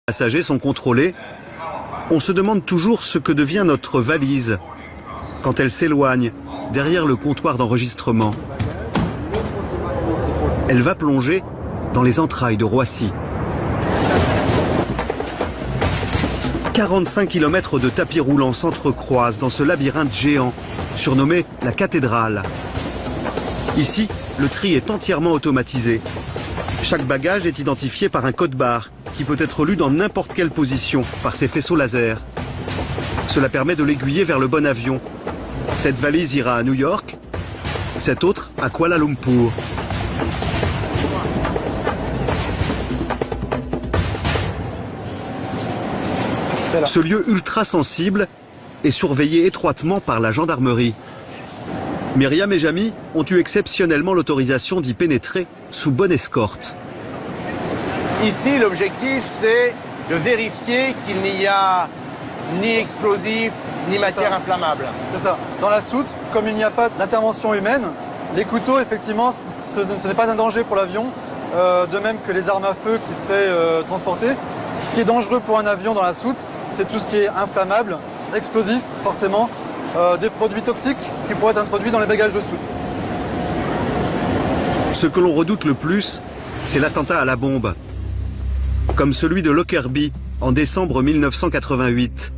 passagers sont contrôlés, on se demande toujours ce que devient notre valise quand elle s'éloigne derrière le comptoir d'enregistrement. Elle va plonger dans les entrailles de Roissy. 45 km de tapis roulants s'entrecroisent dans ce labyrinthe géant, surnommé la cathédrale. Ici, le tri est entièrement automatisé. Chaque bagage est identifié par un code barre qui peut être lu dans n'importe quelle position par ses faisceaux laser. Cela permet de l'aiguiller vers le bon avion. Cette valise ira à New York, cette autre à Kuala Lumpur. Ce lieu ultra sensible est surveillé étroitement par la gendarmerie. Myriam et Jamy ont eu exceptionnellement l'autorisation d'y pénétrer sous bonne escorte. Ici, l'objectif, c'est de vérifier qu'il n'y a ni explosifs, ni matière inflammable. C'est ça. Dans la soute, comme il n'y a pas d'intervention humaine, les couteaux, effectivement, ce n'est pas un danger pour l'avion, de même que les armes à feu qui seraient transportées. Ce qui est dangereux pour un avion dans la soute, c'est tout ce qui est inflammable, explosif, forcément, des produits toxiques qui pourraient être introduits dans les bagages de soute. Ce que l'on redoute le plus, c'est l'attentat à la bombe, comme celui de Lockerbie en décembre 1988.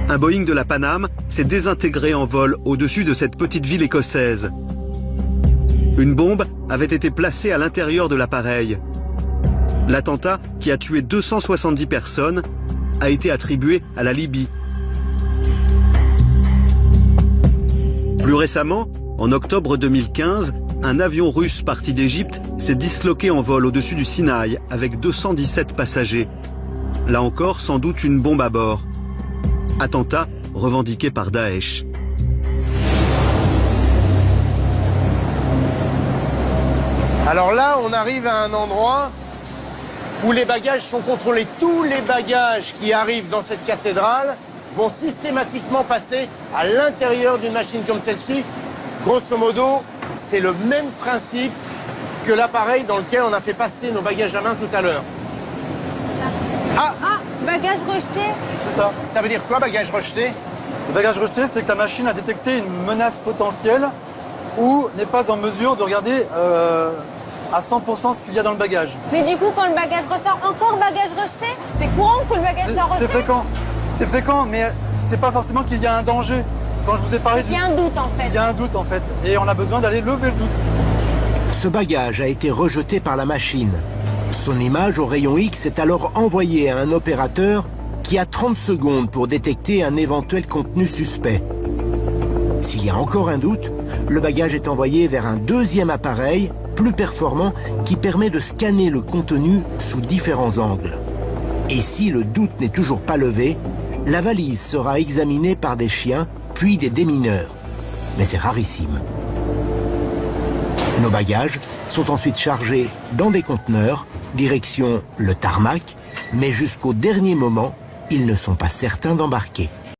Un Boeing de la Pan Am s'est désintégré en vol au-dessus de cette petite ville écossaise. Une bombe avait été placée à l'intérieur de l'appareil. L'attentat, qui a tué 270 personnes, a été attribué à la Libye. Plus récemment, en octobre 2015, un avion russe parti d'Égypte s'est disloqué en vol au-dessus du Sinaï avec 217 passagers. Là encore, sans doute une bombe à bord. Attentat revendiqué par Daesh. Alors là, on arrive à un endroit où les bagages sont contrôlés. Tous les bagages qui arrivent dans cette cathédrale vont systématiquement passer à l'intérieur d'une machine comme celle-ci. Grosso modo, c'est le même principe que l'appareil dans lequel on a fait passer nos bagages à main tout à l'heure. Ah, bagages rejetés. C'est ça. Ça veut dire quoi, bagages rejetés? Le bagage rejeté, c'est que la machine a détecté une menace potentielle ou n'est pas en mesure de regarder à 100% ce qu'il y a dans le bagage. Mais du coup, quand le bagage ressort, encore bagage rejeté? C'est courant que le bagage soit rejeté? C'est fréquent, mais c'est pas forcément qu'il y a un danger. Quand je vous ai parlé Il y a un doute en fait. Il y a un doute en fait, et on a besoin d'aller lever le doute. Ce bagage a été rejeté par la machine. Son image au rayon X est alors envoyée à un opérateur qui a 30 secondes pour détecter un éventuel contenu suspect. S'il y a encore un doute, le bagage est envoyé vers un deuxième appareil, plus performant, qui permet de scanner le contenu sous différents angles. Et si le doute n'est toujours pas levé, la valise sera examinée par des chiens, puis des démineurs. Mais c'est rarissime. Nos bagages sont ensuite chargés dans des conteneurs, direction le tarmac, mais jusqu'au dernier moment, ils ne sont pas certains d'embarquer.